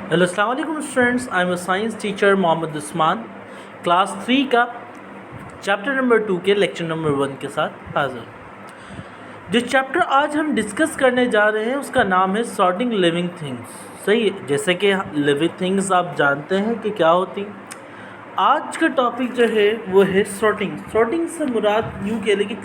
Hello अस्सलाम वालेकुम students, I am a science teacher Mohammad Usman. Class 3 का चैप्टर नंबर 2 के लेक्चर नंबर 1 के साथ हाजिर। जो चैप्टर आज हम डिस्कस करने जा रहे हैं उसका नाम है सॉर्टिंग लिविंग थिंग्स। सही है, जैसे कि लिविंग थिंग्स आप जानते हैं कि क्या होती हैं। आज का टॉपिक जो है वो है सॉर्टिंग। सॉर्टिंग से मुराद यूँ कह लें कि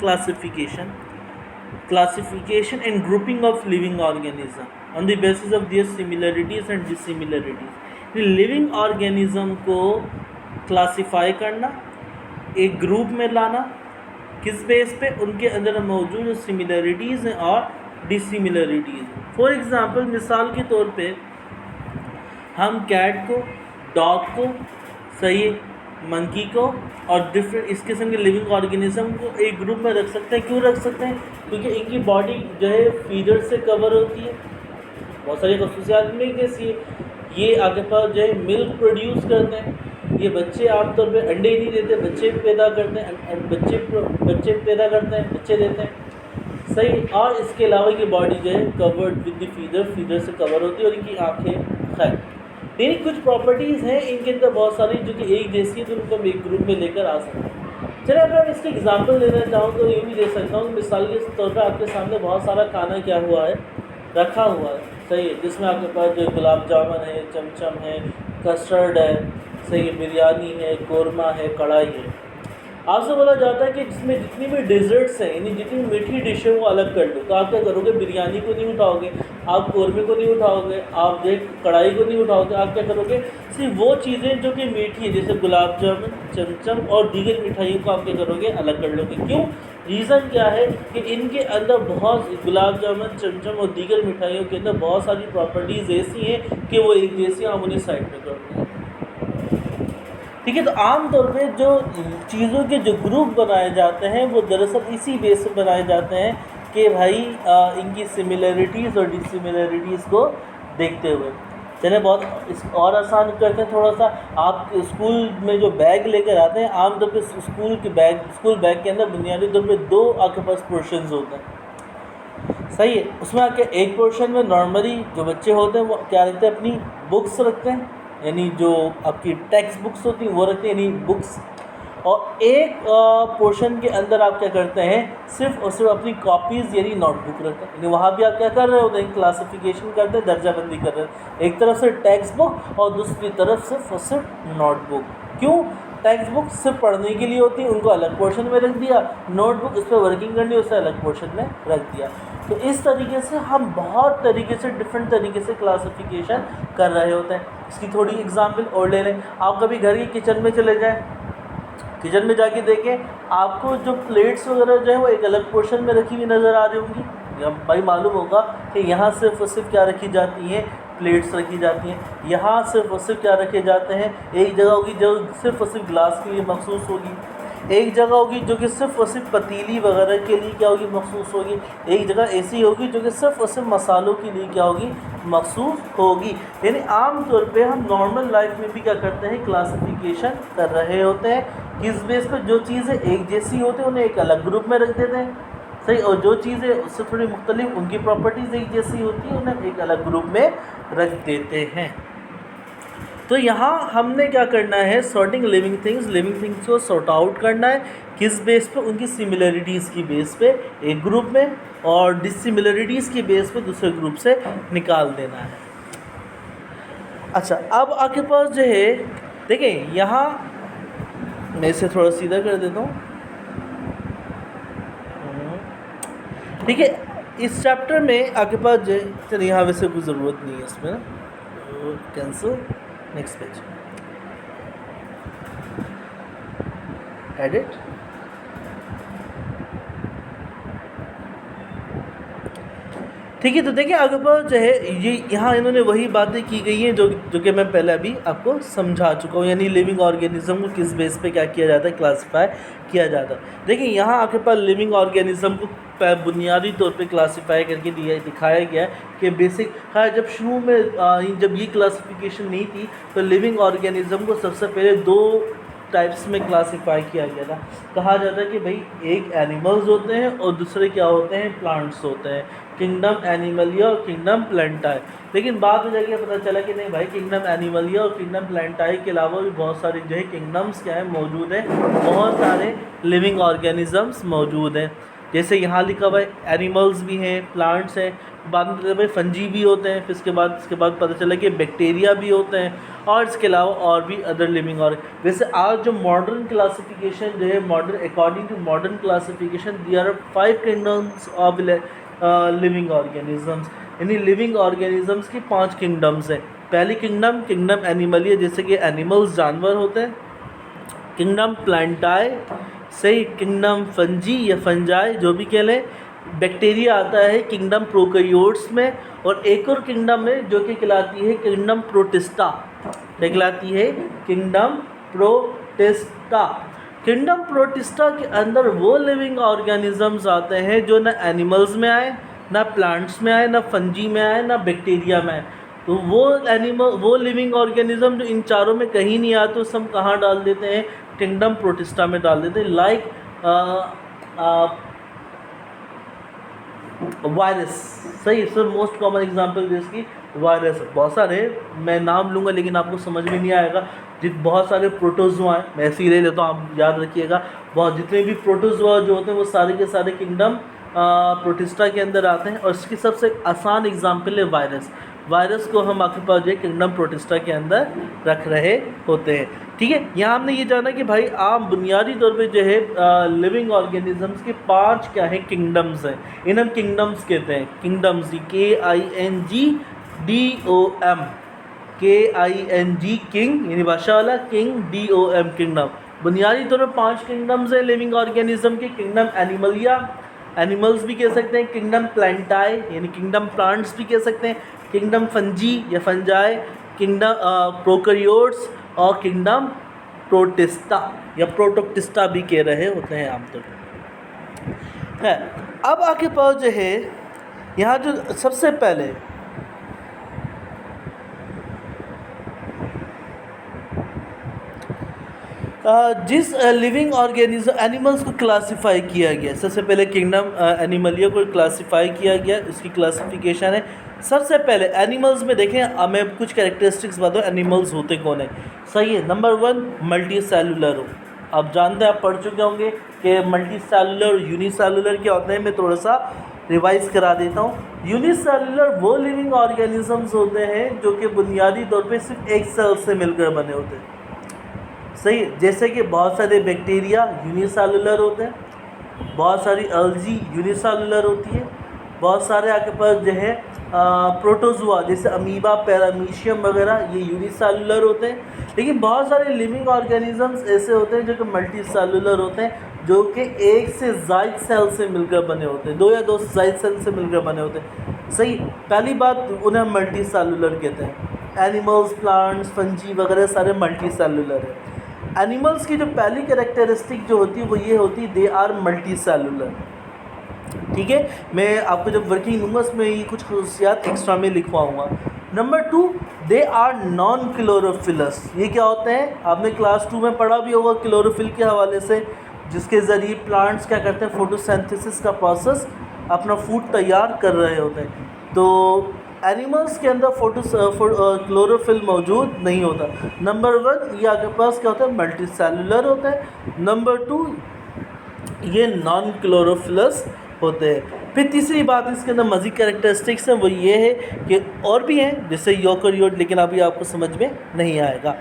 classification and grouping of living organism on the basis of their similarities and dissimilarities। Living organism को क्लासीफाई करना, एक ग्रुप में लाना, किस बेस पे? उनके अंदर मौजूद जो सिमिलरिटीज़ हैं और डिसिमिलरिटीज़ हैं। फॉर एग्ज़ाम्पल, मिसाल के तौर पे हम कैट को, डॉग को, सही, मंकी को और डिफरेंट इस किस्म के लिविंग ऑर्गेनिज्म को एक ग्रुप में रख सकते हैं। क्यों रख सकते हैं? क्योंकि इनकी बॉडी जो है फीडर से कवर होती है, बहुत सारी खसूसियात में कैसी है, ये आगे पर जो है मिल्क प्रोड्यूस करते हैं। ये बच्चे आमतौर पे अंडे नहीं देते, बच्चे पैदा करते हैं, बच्चे पैदा करते हैं, बच्चे देते हैं, सही। और इसके अलावा ये बॉडी जो है कवर्ड विद द फीडर से कवर होती है और इनकी आँखें खैर। यानी कुछ प्रॉपर्टीज़ हैं इनके अंदर बहुत सारी जो कि एक जैसी है, तो उनको हम एक ग्रुप में लेकर आ सकते हैं। चलिए अगर मैं इसके एग्जांपल देना चाहूँ तो ये भी दे सकता हूँ। मिसाल के तौर पर आपके सामने बहुत सारा खाना क्या हुआ है, रखा हुआ है, सही है, जिसमें आपके पास जो गुलाब जामुन है, चमचम है, कस्टर्ड है, सही है, बिरयानी है, कोरमा है, कढ़ाई है। आपसे बोला जाता है कि जिसमें जितनी भी डिज़र्ट्स हैं, यानी जितनी मीठी डिश है वो अलग कर लो। तो आप क्या करोगे? बिरयानी को नहीं उठाओगे, आप कोरमे को नहीं उठाओगे, आप जो कढ़ाई को नहीं उठाओगे। आप क्या करोगे? सिर्फ वो चीज़ें जो कि मीठी है, जैसे गुलाब जामुन, चमचम और दीगर मिठाइयों को आप क्या करोगे? अलग कर लोगे। क्यों? रीज़न क्या है कि इनके अंदर बहुत गुलाब जामुन, चमचम और दीगर मिठाइयों के अंदर बहुत सारी प्रॉपर्टीज़ ऐसी हैं कि वो एक जैसी, हम उन्हें साइड में कर दें। ठीक है, तो आम तौर पे जो चीज़ों के जो ग्रुप बनाए जाते हैं वो दरअसल इसी बेस पे बनाए जाते हैं कि भाई इनकी सिमिलरिटीज़ और डिसिमिलरिटीज़ को देखते हुए। चलिए बहुत इस और आसान करते हैं थोड़ा सा। आप स्कूल में जो बैग लेकर आते हैं, आम तौर पे स्कूल बैग के अंदर बुनियादी तौर पे दो आपके पास पोर्शंस होते हैं, सही है। उसमें आपके एक पोर्शन में नॉर्मली जो बच्चे होते हैं वो क्या रखते हैं? अपनी बुक्स रखते हैं, यानी जो आपकी टेक्स्ट बुक्स होती हैं वो रखते हैं, यानी बुक्स। और एक पोर्शन के अंदर आप क्या करते हैं? सिर्फ और सिर्फ अपनी कॉपीज़ यानी नोटबुक रखते हैं। यानी वहाँ भी आप क्या कर रहे होते हैं? क्लासिफिकेशन करते हैं, दर्जाबंदी कर रहे हैं। एक तरफ से टेक्स्ट बुक और दूसरी तरफ सिर्फ और सिर्फ नोटबुक। क्यों? टेक्स्ट बुक सिर्फ पढ़ने के लिए होती है, उनको अलग पोर्शन में रख दिया। नोटबुक इस पर वर्किंग करनी है, उसे अलग पोर्शन में रख दिया। तो इस तरीके से हम बहुत तरीके से डिफरेंट तरीके से क्लासिफिकेशन कर रहे होते हैं। इसकी थोड़ी एग्जांपल और ले लें। आप कभी घर की किचन में चले जाएं, किचन में जाके देखें, आपको जो प्लेट्स वगैरह जो है वो एक अलग पोर्शन में रखी हुई नज़र आ रही होंगी। या भाई मालूम होगा कि यहाँ सिर्फ और सिर्फ क्या रखी जाती हैं? प्लेट्स रखी जाती हैं। यहाँ सिर्फ और सिर्फ क्या रखे जाते हैं? एक जगह होगी जो सिर्फ और सिर्फ ग्लास के लिए मखसूस होगी, एक जगह होगी जो कि सिर्फ और सिर्फ पतीली वगैरह के लिए क्या होगी? मखसूस होगी। एक जगह ऐसी होगी जो कि सिर्फ और सिर्फ मसालों के लिए क्या होगी? मखसूस होगी। यानी आम तौर पे हम नॉर्मल लाइफ में भी क्या करते हैं? क्लासिफिकेशन कर रहे होते हैं। किस बेस पर? जो चीज़ें एक जैसी होती हैं उन्हें एक अलग ग्रुप में रख देते हैं, सही। और जो चीज़ें उससे थोड़ी मुख्तलिफ, उनकी प्रॉपर्टीज़ एक जैसी होती है, उन्हें एक अलग ग्रुप में रख देते हैं। तो यहाँ हमने क्या करना है? सॉर्टिंग लिविंग थिंग्स को सॉर्ट आउट करना है। किस बेस पे? उनकी सिमिलरिटीज़ की बेस पे एक ग्रुप में, और डिसिमिलरिटीज़ की बेस पे दूसरे ग्रुप से निकाल देना है। अच्छा, अब आपके पास जो है, देखें यहाँ मैं इसे थोड़ा सीधा कर देता हूँ, ठीक है। इस चैप्टर में आपके पास जो चलिए यहाँ वैसे कोई ज़रूरत नहीं है इसमें ना, कैंसिल, नेक्स्ट पेज, एडिट। ठीक है, तो देखिए आगे पर जो है ये यहाँ इन्होंने वही बातें की गई हैं जो कि मैं पहले अभी आपको समझा चुका हूँ। यानी लिविंग ऑर्गेनिज्म को किस बेस पे क्या किया जाता है? क्लासिफाई किया जाता है। देखिए यहाँ आपके पास लिविंग ऑर्गेनिज्म को बुनियादी तौर पे क्लासिफाई करके दिखाया गया है कि बेसिक। हाँ, जब शुरू में जब ये क्लासिफिकेशन नहीं थी तो लिविंग ऑर्गेनिज्म को सबसे पहले दो टाइप्स में क्लासिफाई किया गया था। कहा जाता है कि भाई एक एनिमल्स होते हैं और दूसरे क्या होते हैं, प्लांट्स होते हैं, किंगडम एनिमलिया और किंगडम प्लांटाई। लेकिन बाद में जाके पता चला कि नहीं भाई, किंगडम एनिमलिया और किंगडम प्लांटाई के अलावा भी बहुत सारे जो है किंगडम्स क्या है मौजूद हैं, बहुत सारे लिविंग ऑर्गेनिजम्स मौजूद हैं। जैसे यहाँ लिखा हुआ है एनिमल्स भी हैं, प्लांट्स हैं, बाद में भाई फंजी भी होते हैं, फिर इसके बाद पता चला कि बैक्टीरिया भी होते हैं, और इसके अलावा और भी अदर लिविंग और वैसे आज जो मॉडर्न क्लासिफिकेशन जो है, modern according to modern classification there are 5 kingdoms of living organisms, यानी लिविंग ऑर्गेनिजम्स की 5 किंगडम्स हैं। पहली किंगडम किंगडम एनिमलिया, जैसे कि एनिमल्स जानवर होते हैं, किंगडम प्लांटाई सही, किंगडम फंजी या फंजाई जो भी कह लें, बैक्टीरिया आता है किंगडम प्रोकैरियोट्स में, और एक और किंगडम है जो कि कहलाती है किंगडम प्रोटिस्टा, कहलाती है किंगडम प्रोटिस्टा। किंगडम प्रोटिस्टा के अंदर वो लिविंग ऑर्गेनिजम्स आते हैं जो ना एनिमल्स में आए, ना प्लांट्स में आए, ना फंजी में आए, ना बैक्टीरिया में आए। तो वो लिविंग ऑर्गेनिज्म जो इन चारों में कहीं नहीं आते, उस हम कहाँ डाल देते हैं, किंगडम प्रोटिस्टा में डाल देते हैं। लाइक वायरस, सही सर, मोस्ट कॉमन एग्जांपल जिसकी वायरस। बहुत सारे मैं नाम लूँगा लेकिन आपको समझ में नहीं आएगा। बहुत सारे प्रोटोजोआ हैं, मैं ऐसे ही ले लेता हूँ, आप याद रखिएगा। बहुत जितने भी प्रोटोजोआ जो होते हैं वो सारे के सारे किंगडम प्रोटिस्टा के अंदर आते हैं, और इसकी सबसे आसान एग्जांपल है वायरस। वायरस को हम आपके पास जो है किंगडम प्रोटिस्टा के अंदर रख रहे होते हैं। ठीक है, यहाँ हमने ये जाना कि भाई आम बुनियादी तौर पे जो है लिविंग ऑर्गेनिजम्स के 5 क्या है किंगडम्स हैं, इन्हें हम किंगडम्स कहते हैं। किंगडम्स KINGDOM, KING किंग यानी भाषा वाला, किंग DOM किंगडम। बुनियादी तौर पर 5 किंगडम्स हैं लिविंग ऑर्गेनिज्म के। किंगडम एनिमलिया, एनिमल्स भी कह सकते हैं, किंगडम प्लांटाई यानी किंगडम प्लांट्स भी कह सकते हैं, किंगडम फंजी या फंजाई, किंगडम प्रोकैरियोट्स, और किंगडम प्रोटिस्टा या प्रोटोक्टिस्टा भी कह रहे होते हैं आमतौर पर है। अब आपके पास जो है यहाँ जो सबसे पहले जिस लिविंग ऑर्गेनिज्म एनिमल्स को क्लासिफाई किया गया, सबसे पहले किंगडम एनिमलिया को क्लासिफाई किया गया, इसकी क्लासिफिकेशन है। सबसे पहले एनिमल्स में देखें, मैं कुछ कैरेक्टरिस्टिक्स बताऊँ एनिमल्स होते कौन है। सही है, नंबर 1 मल्टी सेलुलर हो। आप जानते हैं, आप पढ़ चुके होंगे कि मल्टी सेलुलर और यूनिसेलुलर क्या होते हैं। मैं थोड़ा सा रिवाइज करा देता हूँ। यूनिसेलुलर वो लिविंग ऑर्गेनिजम्स होते हैं जो कि बुनियादी तौर पे सिर्फ एक सेल से मिलकर बने होते हैं। सही है, जैसे कि बहुत सारे बैक्टीरिया यूनिसेलुलर होते हैं, बहुत सारी एल्गी यूनिसेलुलर होती है, बहुत सारे आपके पास जो है प्रोटोजोआ जैसे अमीबा, पैरामीशियम वगैरह ये यूनिसेलुलर होते हैं। लेकिन बहुत सारे लिविंग ऑर्गेनिजम्स ऐसे होते हैं जो कि मल्टी सेलुलर होते हैं, जो कि एक से ज़ायद सेल से मिलकर बने होते हैं, 2 या 2 से ज़ायद सेल से मिलकर बने होते हैं। सही, पहली बात उन्हें हम मल्टी सेलुलर कहते हैं। एनिमल्स, प्लांट्स, फंजी वगैरह सारे मल्टी सेलुलर हैं। एनिमल्स की जो पहली कैरेक्टरिस्टिक जो होती है वो ये होती है, दे आर मल्टी सेलुलर। ठीक है, मैं आपको जब वर्किंग दूंगा उसमें ये कुछ खसूसियात एक्स्ट्रा में लिखवाऊंगा। Number 2, they are non chlorophyllous. ये क्या होते हैं, आपने क्लास 2 में पढ़ा भी होगा क्लोरोफिल के हवाले से, जिसके ज़रिए प्लांट्स क्या करते हैं, फोटोसिंथेसिस का प्रोसेस अपना फूड तैयार कर रहे होते हैं। तो एनिमल्स के अंदर क्लोरोफिल मौजूद नहीं होता। नंबर 1 ये आपके पास क्या होता है, मल्टी सेलुलर होता है। नंबर 2 ये नॉन क्लोरोफिलस होते हैं। फिर तीसरी बात इसके अंदर मज़ीद कैरेक्टरिस्टिक्स हैं, वो ये है कि और भी हैं जैसे यूकेरियोट, लेकिन अभी आपको समझ में नहीं आएगा।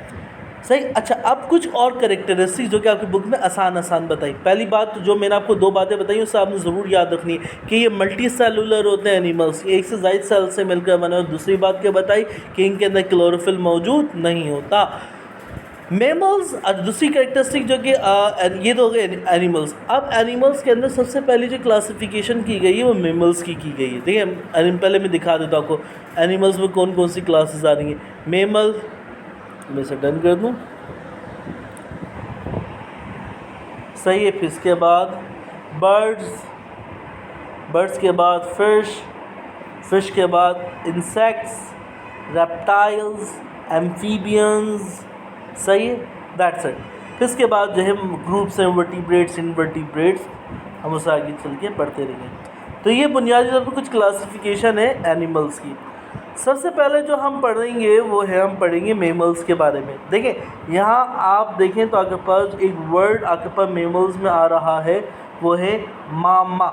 सही, अच्छा, अब कुछ और कैरेक्टरिस्टिक्स जो कि आपकी बुक में आसान बताई। पहली बात जो मैंने आपको 2 बातें बताई उससे आपने ज़रूर याद रखनी है कि ये मल्टी सेलुलर होते हैं एनिमल्स, एक से ज़ायद सेल से मिलकर बने। और दूसरी बात क्या बताई कि इनके अंदर क्लोरोफिल मौजूद नहीं होता। मेमल्स, दूसरी कैरेक्टरिस्टिक जो कि ये तो हो गए एनिमल्स। अब एनिमल्स के अंदर सबसे पहले जो क्लासिफिकेशन की गई है वो मेमल्स की गई है। ठीक है, पहले मैं दिखा देता हूँ आपको एनिमल्स में कौन कौन सी क्लासेस आ रही हैं। मेमल, मैं इसे डन कर दूँ, सही है। फिर इसके बाद बर्ड्स के बाद फिश के बाद इंसेक्ट्स, रेप्टाइल्स, एम्फीबियंस, सही है, दैट्स इट। फिर इसके बाद जो है ग्रुप्स हैं वर्टिब्रेट्स, इनवर्टिब्रेट्स, हम उसे आगे चल के पढ़ते रहेंगे। तो ये बुनियादी तौर पर कुछ क्लासिफिकेशन है एनिमल्स की। सबसे पहले जो हम पढ़ेंगे वो है, हम पढ़ेंगे मेमल्स के बारे में। देखें यहाँ आप देखें तो आपके पास एक वर्ड आपके पास मेमल्स में आ रहा है, वो है मामा,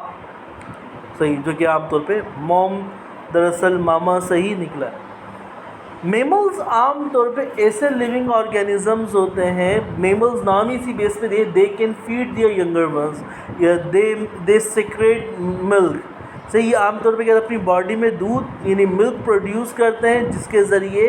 सही, जो कि आमतौर पे मॉम दरअसल मामा से ही निकला है। मेमल्स आमतौर पे ऐसे लिविंग ऑर्गेनिजम्स होते हैं, मेमल्स नाम ही इसी बेस पे they can feed their younger ones या दे सेक्रेट मिल्क। सही, आमतौर पे क्या अपनी बॉडी में दूध यानी मिल्क प्रोड्यूस करते हैं, जिसके ज़रिए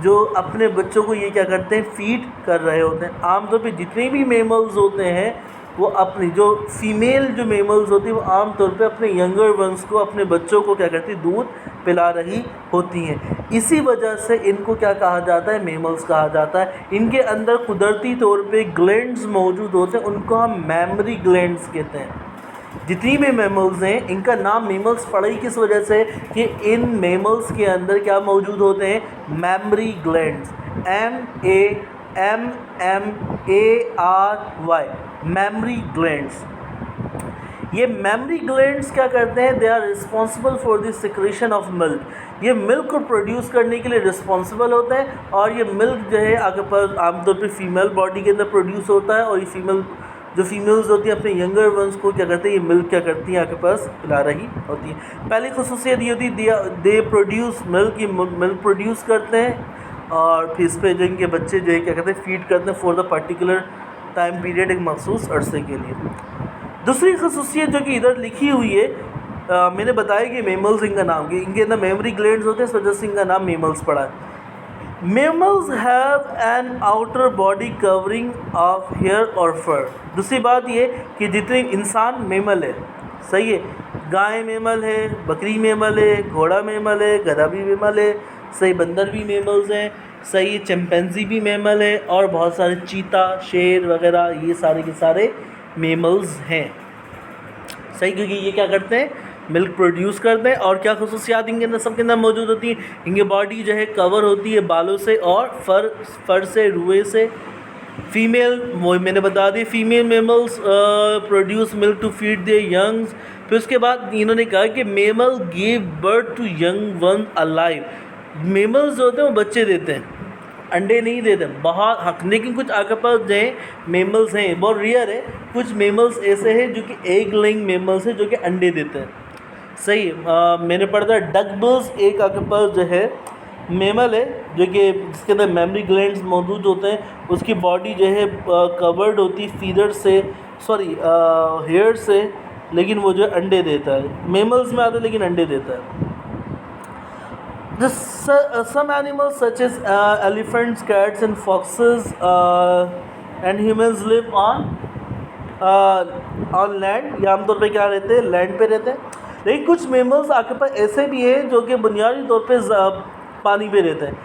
जो अपने बच्चों को ये क्या करते हैं, फीड कर रहे होते हैं। आमतौर पे जितने भी मेमल्स होते हैं वो अपनी जो फीमेल जो मेमल्स होती है वो आमतौर पे अपने यंगर वंस को, अपने बच्चों को क्या करती है, दूध पिला रही होती हैं। इसी वजह से इनको क्या कहा जाता है, मेमल्स कहा जाता है। इनके अंदर कुदरती तौर पे ग्लैंड्स मौजूद होते हैं, उनको हम मैमरी ग्लैंड्स कहते हैं। जितनी भी मेमल्स हैं इनका नाम मेमल्स पड़ा ही किस वजह से कि इन मेमल्स के अंदर क्या मौजूद होते हैं, mammary glands, MAMMARY, mammary glands. ये मैमरी ग्लैंड्स क्या करते हैं, they are responsible for the secretion of milk. ये मिल्क को प्रोड्यूस करने के लिए रिस्पॉन्सिबल होते हैं, और ये मिल्क जो है आपके पास आमतौर पे फीमेल बॉडी के अंदर प्रोड्यूस होता है, और ये फीमेल्स होती हैं अपने यंगर वंस को क्या करते हैं, ये मिल्क क्या करती हैं आपके पास पिला रही होती है। पहली खसूसियत ये होती है दे प्रोड्यूस मिल्क, ये मिल्क प्रोड्यूस करते हैं, और फिर इस पर जो इनके बच्चे जो है क्या करते हैं, फीड करते हैं for the particular time period, एक मखसूस अरसे के लिए। दूसरी खसूसियत जो कि इधर लिखी हुई है, मैंने बताया कि मेमल्स इनका नाम, कि इनके अंदर मेमरी ग्लैंड्स होते हैं, इस वजह से इनका नाम मेमल्स पड़ा है। Mammals have an outer body covering of hair और फर। दूसरी बात ये कि जितने इंसान मेमल है, सही है, गाय मेमल है, बकरी मेमल है, घोड़ा मेमल है, गधा भी मेमल है, सही, बंदर भी मेमल्स हैं, सही है, चिंपैंजी भी मेमल है, और बहुत सारे चीता, शेर वगैरह ये सारे के सारे मेमल्स हैं, सही, क्योंकि ये क्या करते हैं, मिल्क प्रोड्यूस करते हैं। और क्या खसूसियात इनके अंदर सबके अंदर मौजूद होती हैं, इनकी बॉडी जो है कवर होती है बालों से और फर से, रुए से। फीमेल, वो मैंने बता दी, female mammals produce milk to feed their youngs. फिर उसके बाद इन्होंने कहा कि mammal give birth to young one alive. Mammals जो होते हैं वो बच्चे देते हैं, अंडे नहीं देते बहुत हक। लेकिन कुछ आपके पास जो है मेमल्स हैं, बहुत रेयर है, कुछ मेमल्स ऐसे हैं जो कि एग लेइंग मेमल्स हैं, जो कि अंडे देते हैं, सही। मैंने पढ़ा था डकबिल्स एक आपके पास जो है मेमल है, जो कि जिसके अंदर मेमरी ग्लैंड्स मौजूद होते हैं, उसकी बॉडी जो है कवर्ड होती फीदर से, सॉरी हेयर से, लेकिन वो जो अंडे देता है, मेमल्स में आता है लेकिन अंडे देता है। Some animals such as elephants, cats and foxes and humans live on land। ये आमतौर पे क्या रहते हैं, लैंड पे रहते हैं। लेकिन कुछ मेमल्स आपके पास ऐसे भी हैं जो कि बुनियादी तौर पे पानी पे रहते हैं।